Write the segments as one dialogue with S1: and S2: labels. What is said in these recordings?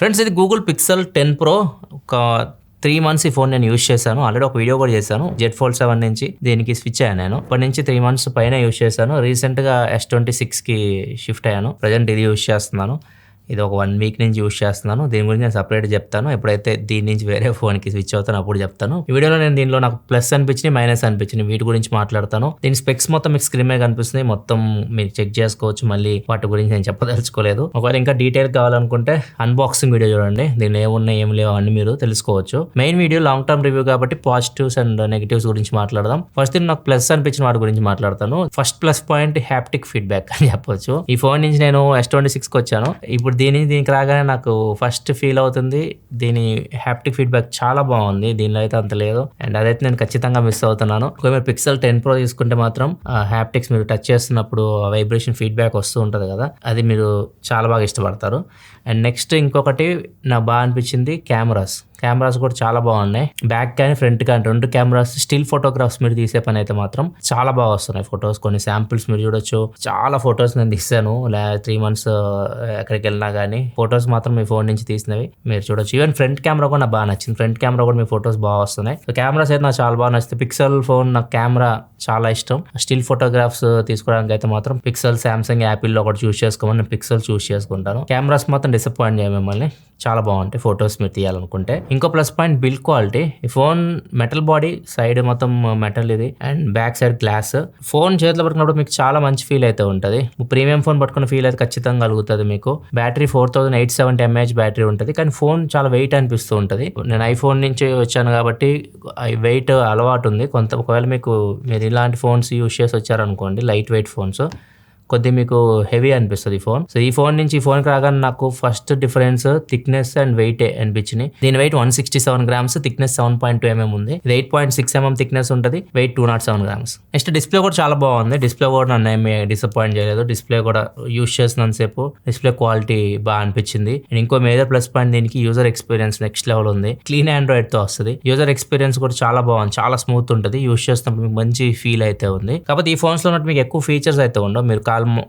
S1: Friends, ఇది Google pixel 10 Pro. ఒక 3 months ఈ ఫోన్ నేను యూస్ చేశాను. ఆల్రెడీ ఒక వీడియో కూడా చేశాను. Z Fold 7 నుంచి దీనికి స్విచ్ అయ్యాను నేను. అప్పటి నుంచి 3 months పైన యూస్ చేశాను. రీసెంట్గా S26కి షిఫ్ట్ అయ్యాను. ప్రజెంట్ ఇది యూస్ చేస్తున్నాను. ఇది ఒక 1 week నుంచి యూస్ చేస్తున్నాను. దీని గురించి నేను సపరేట్ చెప్తాను. ఎప్పుడైతే దీని నుంచి వేరే ఫోన్కి స్విచ్ అవుతాను అప్పుడు చెప్తాను. ఈ వీడియోలో నేను దీనిలో నాకు ప్లస్ అనిపించింది, మైనస్ అనిపించింది, వీటి గురించి మాట్లాడతాను. దీని స్పెక్స్ మొత్తం మీకు స్క్రీన్ మీద కనిపిస్తుంది. మొత్తం మీరు చెక్ చేసుకోవచ్చు. మళ్ళీ వాటి గురించి నేను చెప్పదలుచుకోలేదు. ఒకవేళ ఇంకా డీటెయిల్ కావాలనుకుంటే అన్బాక్సింగ్ వీడియో చూడండి. దీనిలో ఏమున్నాయి ఏం లేవు అన్ని మీరు తెలుసుకోవచ్చు. Main video long term review కాబట్టి పాజిటివ్స్ అండ్ నెగిటివ్స్ గురించి మాట్లాడదాం. ఫస్ట్ నాకు ప్లస్ అనిపించిన వాటి గురించి మాట్లాడతాను. First plus point haptic feedback అని చెప్పొచ్చు. ఈ ఫోన్ నుంచి నేను S26కి వచ్చాను. ఇప్పుడు దీనికి రాగానే నాకు ఫస్ట్ ఫీల్ అవుతుంది, దీని హ్యాప్టిక్ ఫీడ్బ్యాక్ చాలా బాగుంది. దీనిలో అయితే అంత లేదు, అండ్ అదైతే నేను ఖచ్చితంగా మిస్ అవుతున్నాను. ఒకవేళ మీరు పిక్సెల్ 10 Pro తీసుకుంటే మాత్రం హ్యాప్టిక్స్ మీరు టచ్ చేస్తున్నప్పుడు వైబ్రేషన్ ఫీడ్బ్యాక్ వస్తూ ఉంటుంది కదా, అది మీరు చాలా బాగా ఇష్టపడతారు. అండ్ నెక్స్ట్ ఇంకొకటి నాకు బాగా అనిపించింది కెమెరాస్ కూడా చాలా బాగున్నాయి. బ్యాక్ కానీ ఫ్రంట్ కానీ రెండు కెమెరాస్ స్టిల్ ఫోటోగ్రాఫ్స్ మీరు తీసే పని అయితే మాత్రం చాలా బాగా వస్తున్నాయి ఫొటోస్. కొన్ని శాంపిల్స్ మీరు చూడొచ్చు. చాలా ఫొటోస్ నేను తీసాను 3 months ఎక్కడికి వెళ్ళినా కానీ ఫొటోస్ మాత్రం మీ ఫోన్ నుంచి తీసినవి మీరు చూడొచ్చు. ఈవెన్ ఫ్రంట్ కెమెరా కూడా నాకు బాగా నచ్చింది. ఫ్రంట్ కెమెరా కూడా మీ ఫొటోస్ బాగా వస్తున్నాయి. సో కెమెరాస్ అయితే నాకు చాలా బాగా నచ్చుతాయి. పిక్సెల్ ఫోన్ నాకు కెమెరా చాలా ఇష్టం. స్టిల్ ఫోటోగ్రాఫ్స్ తీసుకోవడానికి అయితే మాత్రం పిక్సెల్, సామ్సంగ్, యాపిల్లో ఒకటి చూస్ చేసుకోమని నేను పిక్సెల్ చూస్ చేసుకుంటాను. కెమెరాస్ మాత్రం డిసప్పాయింట్ చేయ మిమ్మల్ని, చాలా బాగుంటాయి ఫొటోస్ మీరు తీయాలనుకుంటే. ఇంకో ప్లస్ పాయింట్ బిల్డ్ క్వాలిటీ. ఈ ఫోన్ మెటల్ బాడీ, సైడ్ మొత్తం మెటల్ ఇది, and back side glass. Phone చేతిలో పట్టుకున్నప్పుడు మీకు చాలా మంచి ఫీల్ అయితే ఉంటుంది. ప్రీమియం ఫోన్ పట్టుకున్న ఫీల్ అయితే ఖచ్చితంగా కలుగుతుంది మీకు. బ్యాటరీ 4870 mAh బ్యాటరీ ఉంటుంది, కానీ ఫోన్ చాలా వెయిట్ అనిపిస్తూ ఉంటుంది. నేను ఐఫోన్ నుంచి వచ్చాను కాబట్టి వెయిట్ అలవాటు ఉంది కొంత. ఒకవేళ మీరు ఇలాంటి ఫోన్స్ యూస్ చేసి వచ్చారనుకోండి, లైట్ వెయిట్ ఫోన్స్, కొద్దిగా మీకు హెవీ అనిపిస్తుంది ఈ ఫోన్. సో ఈ ఫోన్ నుంచి ఈ ఫోన్కి రాగానే నాకు first difference thickness and weight అనిపించింది. దీని వెయిట్ 167 grams, థిక్నెస్ 7.2 mm ఉంది. ఇది 8.6 mm థిక్నెస్ ఉంటుంది, వెయిట్ 207 grams. నెక్స్ట్ డిస్ప్లే కూడా చాలా బాగుంది. డిస్ప్లే కూడా నన్ను ఏమి డిసప్పాయింట్ చేయలేదు. డిస్ప్లే కూడా యూస్ చేసినంతసేపు డిస్ప్లే క్వాలిటీ బాగా అనిపించింది. అండ్ ఇంకో మేజర్ ప్లస్ పాయింట్ దీనికి యూజర్ ఎక్స్పీరియన్స్ నెక్స్ట్ లెవెల్ ఉంది. క్లీన్ ఆండ్రాయిడ్ తో వస్తుంది. యూజర్ ఎక్స్పీరియన్స్ కూడా చాలా బాగుంది, చాలా స్మూత్ ఉంటుంది. యూస్ చేస్తున్నప్పుడు మీకు మంచి ఫీల్ అయితే ఉంది. కాకపోతే ఈ ఫోన్స్ లో ఉన్నట్టు మీకు ఎక్కువ ఫీచర్స్ అయితే ఉండవు. మీరు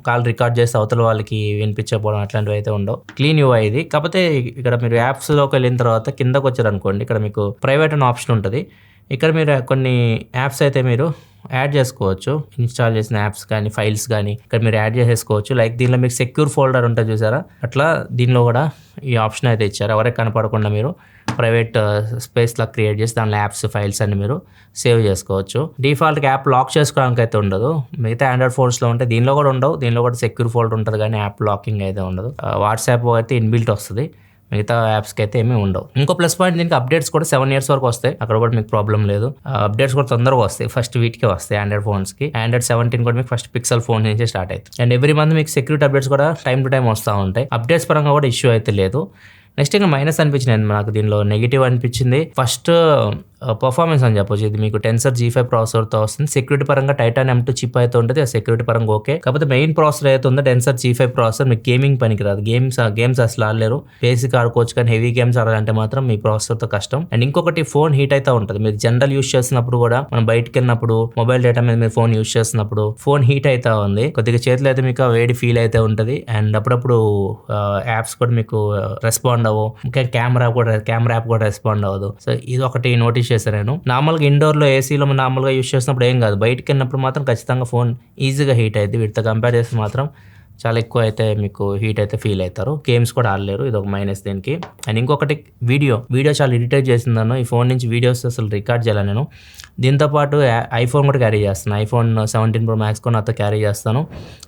S1: కాల్ రికార్డ్ చేస్తే అవతల వాళ్ళకి వినిపించకపోవడం అట్లాంటివి అయితే ఉండవు. క్లీన్ యూఐ ఇది. కాకపోతే ఇక్కడ మీరు యాప్స్ లోకి వెళ్ళిన తర్వాత కిందకు వచ్చారనుకోండి, ఇక్కడ మీకు ప్రైవేట్ అనే ఆప్షన్ ఉంటుంది. ఇక్కడ మీరు కొన్ని యాప్స్ అయితే మీరు యాడ్ చేసుకోవచ్చు. ఇన్స్టాల్ చేసిన యాప్స్ కానీ ఫైల్స్ కానీ ఇక్కడ మీరు యాడ్ చేసేసుకోవచ్చు. లైక్ దీనిలో మీకు సెక్యూర్ ఫోల్డర్ ఉంటుంది చూసారా, అట్లా దీనిలో కూడా ఈ ఆప్షన్ అయితే ఇచ్చారు. ఎవరికి కనపడకుండా మీరు ప్రైవేట్ స్పేస్ లా క్రియేట్ చేసి దానిలో యాప్స్, ఫైల్స్ అన్ని మీరు సేవ్ చేసుకోవచ్చు. డిఫాల్ట్గా యాప్ లాక్ చేసుకోవడానికి అయితే ఉండదు. మిగతా ఆండ్రాయిడ్ ఫోన్స్లో ఉంటే దీనిలో కూడా ఉండవు. దీనిలో కూడా సెక్యూర్ ఫోల్డర్ ఉంటుంది కానీ యాప్ లాకింగ్ అయితే ఉండదు. వాట్సాప్ అయితే ఇన్బిల్ట్ వస్తుంది, మిగతా యాప్స్కి అయితే ఏమీ ఉండవు. ఇంకో ప్లస్ పాయింట్ దీనికి అప్డేట్స్ కూడా 7 years వరకు వస్తాయి. అక్కడ కూడా మీకు ప్రాబ్లం లేదు. అప్డేట్స్ కూడా తొందరగా వస్తాయి. ఫస్ట్ వీటికే వస్తాయి ఆండ్రాయిడ్ ఫోన్స్ కి. ఆండ్రాయిడ్ 17 కూడా మీకు ఫస్ట్ పిక్సెల్ ఫోన్ నుంచి స్టార్ట్ అవుతుంది. అండ్ ఎవ్రీ మంత్ మీకు సెక్యూరిటీ అప్డేట్స్ కూడా టైం టు టైం వస్తూ ఉంటాయి. అప్డేట్స్ పరంగా కూడా ఇష్యూ అయితే లేదు. నెక్స్ట్ ఇంకా మైనస్ అనిపించింది నాకు దీనిలో నెగిటివ్ అనిపించింది. ఫస్ట్ పర్ఫార్మెన్స్ అని చెప్పొచ్చు. ఇది మీకు టెన్సర్ G5 ప్రాసెసర్తో వస్తుంది. సెక్యూరిటీ పరంగా టైటానియం M2 చిప్ అయితే ఉంటుంది. ఆ సెక్యూరిటీ పరంగా ఓకే. కాకపోతే మెయిన్ ప్రాసెసర్ అయితే ఉందో టెన్సర్ G5 ప్రాసెసర్ మీకు గేమింగ్ పనికి రాదు. గేమ్స్ అసలు ఆడలేరు. బేసిక్ ఆడుకోవచ్చు, కానీ హెవీ గేమ్స్ ఆడాలంటే మాత్రం మీ ప్రాసెసర్తో కష్టం. అండ్ ఇంకొకటి ఫోన్ హీట్ అయితే ఉంటుంది. మీరు జనరల్ యూస్ చేసినప్పుడు కూడా, మనం బయటకు వెళ్ళినప్పుడు మొబైల్ డేటా మీద మీరు ఫోన్ యూస్ చేస్తున్నప్పుడు ఫోన్ హీట్ అయితే ఉంది. కొద్దిగా చేతిలో అయితే మీకు వేడి ఫీల్ అయితే ఉంటుంది. అండ్ అప్పుడప్పుడు యాప్స్ కూడా మీకు రెస్పాండ్ అవ్వవు. ఇంకా కెమెరా యాప్ కూడా రెస్పాండ్ అవ్వదు. సో ఇది ఒకటి నోటీస్ చేశాను నేను. నార్మల్గా ఇండోర్లో ఏసీలో నార్మల్గా యూస్ చేసినప్పుడు ఏం కాదు. బయటకు వెళ్ళినప్పుడు మాత్రం ఖచ్చితంగా ఫోన్ ఈజీగా హీట్ అయింది. వీటితో కంపేర్ చేస్తే మాత్రం చాలా ఎక్కువ అయితే మీకు హీట్ అయితే ఫీల్ అవుతారు. గేమ్స్ కూడా ఆడలేరు. ఇది ఒక మైనస్ దీనికి. అండ్ ఇంకొకటి వీడియో చాలా ఇరిటేట్ చేసిందను. ఈ ఫోన్ నుంచి వీడియోస్ అసలు రికార్డ్ చేయాలి నేను. దీంతోపాటు ఐఫోన్ కూడా క్యారీ చేస్తాను. iPhone 17 Pro Max కూడా నాతో క్యారీ చేస్తాను.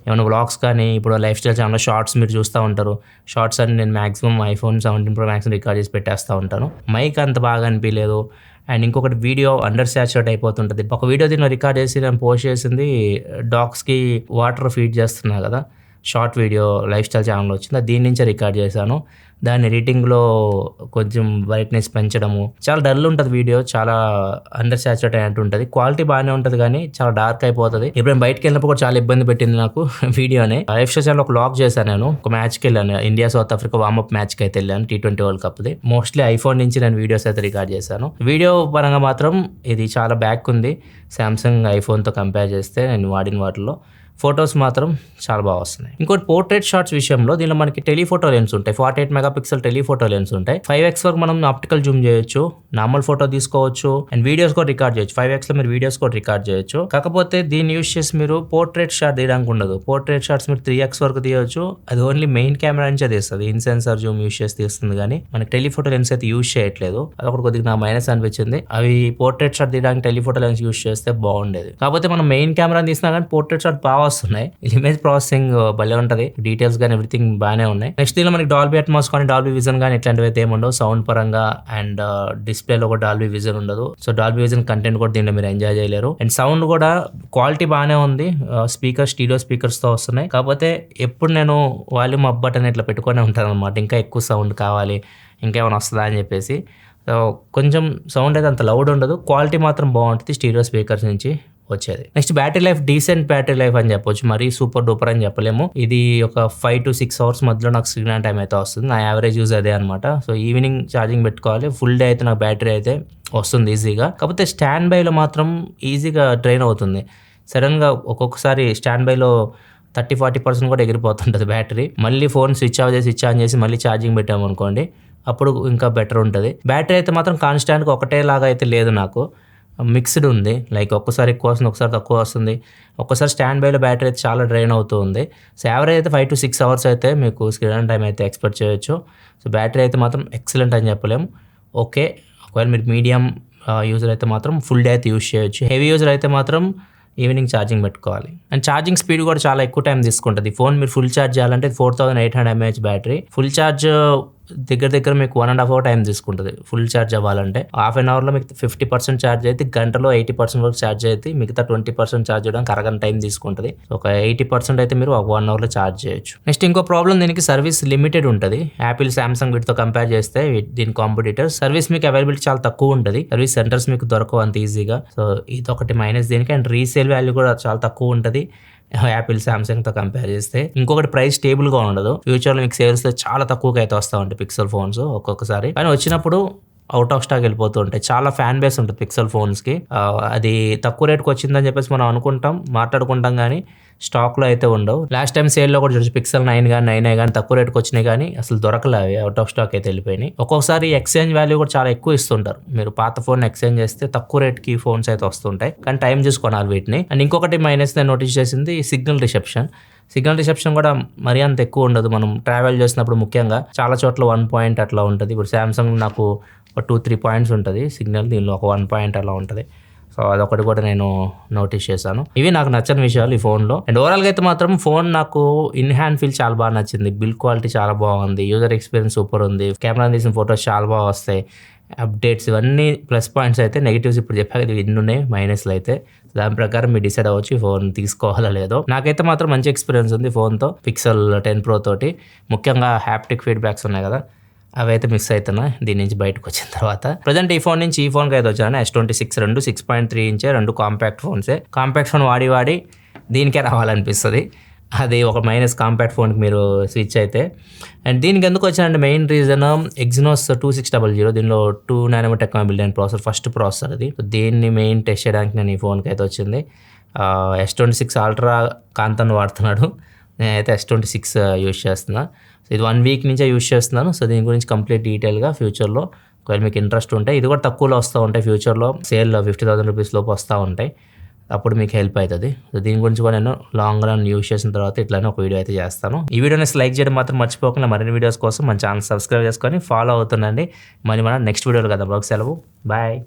S1: ఏమైనా వ్లాగ్స్ కానీ, ఇప్పుడు లైఫ్ స్టైల్ ఛానల్లో షార్ట్స్ మీరు చూస్తూ ఉంటారు. షార్ట్స్ అని నేను maximum iPhone 17 Pro Max record చేసి పెట్టేస్తూ ఉంటాను. మైక్ అంత బాగా అనిపించలేదు. అండ్ ఇంకొకటి వీడియో అండర్ సాచురేట్ అయిపోతుంటుంది. ఒక వీడియో దీనిలో రికార్డ్ చేసి నేను పోస్ట్ చేసింది డాగ్స్కి వాటర్ ఫీడ్ చేస్తున్నా కదా, short video life style channel వచ్చింది. దీని నుంచే రికార్డ్ చేశాను. దాని ఎడిటింగ్లో కొంచెం బ్రైట్నెస్ పెంచడము, చాలా డల్ ఉంటుంది వీడియో, చాలా అండర్ సాచురేట్ అయినట్టు ఉంటుంది. క్వాలిటీ బాగానే ఉంటుంది కానీ చాలా డార్క్ అయిపోతుంది. ఇప్పుడు బయటకు వెళ్ళినప్పుడు కూడా చాలా ఇబ్బంది పెట్టింది నాకు వీడియోనే. లైఫ్ స్టైల్ ఛానల్ ఒక వ్లాగ్ చేశాను నేను. ఒక మ్యాచ్కి వెళ్ళాను, ఇండియా సౌత్ ఆఫ్రికా వార్మప్ మ్యాచ్కి అయితే వెళ్ళాను, T20 World Cupది. మోస్ట్లీ ఐఫోన్ నుంచి నేను వీడియోస్ అయితే రికార్డ్ చేశాను. వీడియో పరంగా మాత్రం ఇది చాలా బ్యాక్ ఉంది సామ్సంగ్ ఐఫోన్తో కంపేర్ చేస్తే నేను వాడిన వాటిలో. ఫొటోస్ మాత్రం చాలా బాగా వస్తున్నాయి. ఇంకోటి పోర్ట్రేట్ షాట్స్ విషయంలో దీనిలో మనకి టెలిఫోటో లెన్స్ ఉంటాయి. 48 మెగాపిక్సెల్ టెలిఫోటో లెన్స్ ఉంటాయి. 5x వరకు మనం ఆప్టికల్ జూమ్ చేయొచ్చు, నార్మల్ ఫోటో తీసుకోవచ్చు అండ్ వీడియోస్ కూడా రికార్డ్ చేయొచ్చు. 5x లో మీరు వీడియోస్ కూడా రికార్డ్ చేయొచ్చు. కాకపోతే దీన్ని యూస్ చేసి మీరు పోర్ట్రేట్ షాట్ తీయడానికి ఉండదు. పోర్ట్రేట్ షాట్స్ మీరు 3x వరకు తీయొచ్చు. అది ఓన్లీ మెయిన్ కెమెరా నుంచే తీస్తుంది, ఇన్ సెన్సార్ జూమ్ యూస్ చేసి తీస్తుంది. కానీ మనకి టెలిఫోటో లెన్స్ అయితే యూస్ చేయట్లేదు. అదొకటి కొద్దిగా నా మైనస్ అనిపించింది. అవి పోర్ట్రేట్ షాట్ తీయడానికి టెలిఫోటో లెన్స్ యూస్ చేస్తే బాగుండేది. కాకపోతే మనం మెయిన్ కెమెరా తీసినా కానీ పోర్ట్రేట్ షాట్ బాగా వస్తున్నాయి. ఇమేజ్ ప్రాసెసింగ్ భలే ఉంటది, డీటెయిల్స్ కానీ ఎవ్రీథింగ్ బాగానే ఉన్నాయి. నెక్స్ట్ దీనిలో మనకి డాల్బీ అట్మాస్ కానీ డాల్బీ విజన్ కానీ ఇట్లాంటివి అయితే ఏముండవు. సౌండ్ పరంగా అండ్ డిస్ప్లేలో కూడా డాల్బీ విజన్ ఉండదు. సో డాల్బీ విజన్ కంటెంట్ కూడా దీనిలో మీరు ఎంజాయ్ చేయలేరు. అండ్ సౌండ్ కూడా క్వాలిటీ బాగానే ఉంది. స్పీకర్ స్టీరియో స్పీకర్స్ తో వస్తున్నాయి. కాకపోతే ఎప్పుడు నేను వాల్యూమ్ అప్ బటన్ ఇట్లా పెట్టుకునే ఉంటాను అనమాట, ఇంకా ఎక్కువ సౌండ్ కావాలి, ఇంకేమైనా వస్తుందా అని చెప్పేసి. సో కొంచెం సౌండ్ అయితే అంత లౌడ్ ఉండదు, క్వాలిటీ మాత్రం బాగుంటుంది స్టీరియో స్పీకర్స్ నుంచి వచ్చేది. Next battery life decent battery life అని చెప్పొచ్చు, మరీ సూపర్ డూపర్ అని చెప్పలేము. ఇది ఒక 5 to 6 అవర్స్ మధ్యలో నాకు స్క్రీన్ టైం అయితే వస్తుంది. నా యావరేజ్ యూజ్ అదే అనమాట. సో ఈవినింగ్ ఛార్జింగ్ పెట్టుకోవాలి, ఫుల్ డే అయితే నాకు బ్యాటరీ అయితే వస్తుంది ఈజీగా. కాకపోతే స్టాండ్ బైలో మాత్రం ఈజీగా డ్రైన్ అవుతుంది. సడన్గా ఒక్కొక్కసారి స్టాండ్ బైలో 30-40% కూడా ఎగిరిపోతుంటుంది బ్యాటరీ. మళ్ళీ ఫోన్ స్విచ్ ఆన్ చేసి మళ్ళీ ఛార్జింగ్ పెట్టామనుకోండి, అప్పుడు ఇంకా బెటర్ ఉంటుంది. బ్యాటరీ అయితే మాత్రం కాన్స్టాంట్గా ఒకటేలాగా అయితే లేదు, నాకు మిక్స్డ్ ఉంది. లైక్ ఒక్కసారి ఎక్కువ వస్తుంది, ఒకసారి తక్కువ వస్తుంది. ఒక్కసారి స్టాండ్ బైలో బ్యాటరీ అయితే చాలా డ్రైన్ అవుతూ ఉంది. సో యావరేజ్ అయితే 5 to 6 అవర్స్ అయితే మీకు స్క్రీన్ టైం అయితే ఎక్స్పెక్ట్ చేయొచ్చు. సో బ్యాటరీ అయితే మాత్రం ఎక్సలెంట్ అని చెప్పలేము. ఓకే, ఒకవేళ మీరు మీడియం యూజర్ అయితే మాత్రం ఫుల్ డే అయితే యూజ్ చేయొచ్చు. హెవీ యూజర్ అయితే మాత్రం ఈవినింగ్ ఛార్జింగ్ పెట్టుకోవాలి. అండ్ ఛార్జింగ్ స్పీడ్ కూడా చాలా ఎక్కువ టైం తీసుకుంటుంది. ఫోన్ మీరు ఫుల్ ఛార్జ్ చేయాలంటే 4800 mAh బ్యాటరీ. ఫుల్ ఛార్జ్ దగ్గర మీకు 1.5 hour టైం తీసుకుంటుంది ఫుల్ ఛార్జ్ అవ్వాలంటే. హాఫ్ అన్ అవర్లో మీకు 50% ఛార్జ్ అయితే, గంటలో 80% వరకు ఛార్జ్ అయితే, మిగతా 20% ఛార్జ్ చేయడానికి అరగంట టైం తీసుకుంటుంది. ఒక 80% అయితే మీరు ఒక 1 hourలో ఛార్జ్ చేయొచ్చు. నెక్స్ట్ ఇంకో ప్రాబ్లం, దీనికి సర్వీస్ లిమిటెడ్ ఉంటుంది. యాపిల్, సామ్సంగ్ వీటితో కంపేర్ చేస్తే దీని కాంపిటీటర్ సర్వీస్ మీకు అవైలబిలిటీ చాలా తక్కువ ఉంటుంది. సర్వీస్ సెంటర్స్ మీకు దొరకవు అంత ఈజీగా. సో ఇది ఒకటి మైనస్ దీనికి. అండ్ రీసేల్ వాల్యూ కూడా చాలా తక్కువ ఉంటుంది యాపిల్, సామ్సంగ్తో కంపేర్ చేస్తే. ఇంకొకటి ప్రైస్ స్టేబుల్గా ఉండదు. ఫ్యూచర్లో మీకు సేల్స్లో చాలా తక్కువగా అయితే వస్తూ ఉంటాయి పిక్సెల్ ఫోన్స్ ఒక్కొక్కసారి. కానీ వచ్చినప్పుడు అవుట్ ఆఫ్ స్టాక్ వెళ్ళిపోతూ ఉంటాయి. చాలా ఫ్యాన్ బేస్ ఉంటుంది పిక్సెల్ ఫోన్స్కి. అది తక్కువ రేట్కి వచ్చిందని చెప్పేసి మనం అనుకుంటాం, మాట్లాడుకుంటాం, కానీ స్టాక్లో అయితే ఉండవు. లాస్ట్ టైం సేల్లో కూడా చూసి పిక్సెల్ 9 కానీ 9A కానీ తక్కువ రేట్కి వచ్చినాయి, కానీ అసలు దొరకలే, అవి అవుట్ ఆఫ్ స్టాక్ అయితే వెళ్ళిపోయినాయి. ఒక్కొక్కసారి ఎక్స్చేంజ్ వాల్యూ కూడా చాలా ఎక్కువ ఇస్తుంటారు. మీరు పాత ఫోన్ ఎక్స్చేంజ్ చేస్తే తక్కువ రేట్కి ఫోన్స్ అయితే వస్తుంటాయి, కానీ టైం చూసుకోవాలి వీటిని. అండ్ ఇంకొకటి మైనస్ నేను నోటీస్ చేసింది సిగ్నల్ రిసెప్షన్ కూడా మరీ అంత ఎక్కువ ఉండదు. మనం ట్రావెల్ చేసినప్పుడు ముఖ్యంగా చాలా చోట్ల 1 point అట్లా ఉంటుంది. ఇప్పుడు సామ్సంగ్ నాకు ఒక 2-3 points ఉంటుంది సిగ్నల్, దీనిలో ఒక 1 point అలా ఉంటుంది. సో అదొకటి కూడా నేను నోటీస్ చేశాను. ఇవి నాకు నచ్చని విషయాలు ఈ ఫోన్లో. అండ్ ఓవరాల్గా అయితే మాత్రం ఫోన్ నాకు ఇన్ హ్యాండ్ ఫీల్ చాలా బాగా నచ్చింది. బిల్డ్ క్వాలిటీ చాలా బాగుంది, యూజర్ ఎక్స్పీరియన్స్ సూపర్ ఉంది, కెమెరా తీసిన ఫొటోస్ చాలా బాగా వస్తాయి, అప్డేట్స్ ఇవన్నీ ప్లస్ పాయింట్స్ అయితే. నెగిటివ్స్ ఇప్పుడు చెప్పాక ఇది ఎన్ని ఉన్నాయి మైనస్లు అయితే. దాని ప్రకారం మీరు డిసైడ్ అవ్వచ్చు ఈ ఫోన్ తీసుకోవాలా లేదో. నాకైతే మాత్రం మంచి ఎక్స్పీరియన్స్ ఉంది ఫోన్తో, పిక్సెల్ 10 Pro తోటి. ముఖ్యంగా హ్యాప్టిక్ ఫీడ్బ్యాక్స్ ఉన్నాయి కదా, అవి అయితే మిస్ అవుతున్నా దీని నుంచి బయటకు వచ్చిన తర్వాత. ప్రజెంట్ ఈ ఫోన్ నుంచి ఈ ఫోన్కి అయితే వచ్చాను. S26 రెండు 6.3 ఇంచ్, రెండు కాంపాక్ట్ ఫోన్సే. కాంపాక్ట్ ఫోన్ వాడి దీనికే రావాలనిపిస్తుంది. అది ఒక మైనస్ కాంపాక్ట్ ఫోన్కి మీరు స్విచ్ అయితే. అండ్ దీనికి ఎందుకు వచ్చానంటే మెయిన్ రీజన్ Exynos 2600, దీనిలో 2 nm టెక్నాలజీ బిల్డ్ అయిన ప్రాసెసర్, ఫస్ట్ ప్రాసెసర్ అది. దీన్ని మెయిన్ టెస్ట్ చేయడానికి నేను ఈ ఫోన్కి అయితే వచ్చింది. S26 Ultra కాంతన్ వాడుతున్నాడు, నేనైతే S26 యూజ్ చేస్తున్నా. సో ఇది 1 week నుంచే యూజ్ చేస్తున్నాను. సో దీని గురించి కంప్లీట్ డీటెయిల్గా ఫ్యూచర్లో ఒకవేళ మీకు ఇంట్రెస్ట్ ఉంటే, ఇది కూడా తక్కువలో వస్తూ ఉంటాయి ఫ్యూచర్లో, సేల్లో 50,000 రూపీస్ లోపు వస్తూ ఉంటాయి, అప్పుడు మీకు హెల్ప్ అవుతుంది. సో దీని గురించి కూడా నేను లాంగ్ రన్ యూజ్ చేసిన తర్వాత ఇట్లానే ఒక వీడియో అయితే చేస్తాను. ఈ వీడియోని లైక్ చేయడం మాత్రం మర్చిపోకుండా మరిన్ని వీడియోస్ కోసం మన ఛానల్ సబ్స్క్రైబ్ చేసుకొని ఫాలో అవుతుండండి. మరి మనం నెక్స్ట్ వీడియోలో కదా, సెలవు, బాయ్.